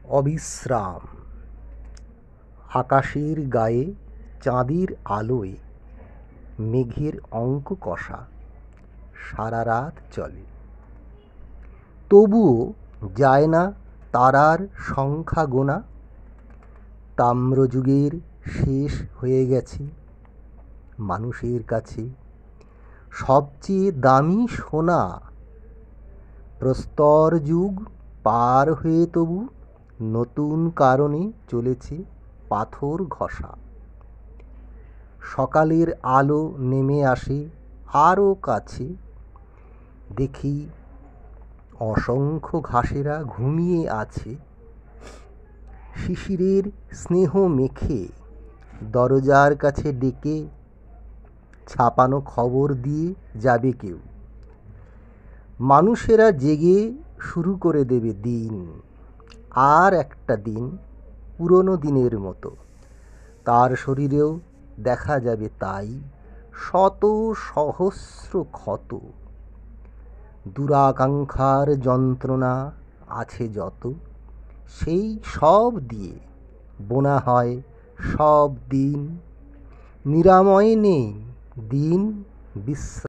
অবিশ্রাম। আকাশের গায়ে চাঁদের আলোয় মেঘের অঙ্ক কষা সারা রাত চলে, তবুও যায় না তারার সংখ্যা গোনা। তাম্রযুগের শেষ হয়ে গেছে মানুষের কাছে সবচেয়ে দামি সোনা। প্রস্তর যুগ পার হয়ে তবু নতুন কারণে চলেছে পাথর ঘষা। সকালের আলো নেমে আসে আরও কাছে, দেখি অসংখ্য ঘাসেরা ঘুমিয়ে আছে। শিশিরের স্নেহ মেখে দরজার কাছে ডেকে ছাপানো খবর দিয়ে যাবে কেউ। মানুষেরা জেগে শুরু করে দেবে দিন, আর একটা দিন পুরনো দিনের মতো। তার শরীরেও দেখা যাবে তাই শত সহস্র ক্ষত। দুরাকাঙ্ক্ষার যন্ত্রণা আছে যত, সেই সব দিয়ে বোনা হয় সব দিন। নিরাময় নেই দিন বিশ্রাম।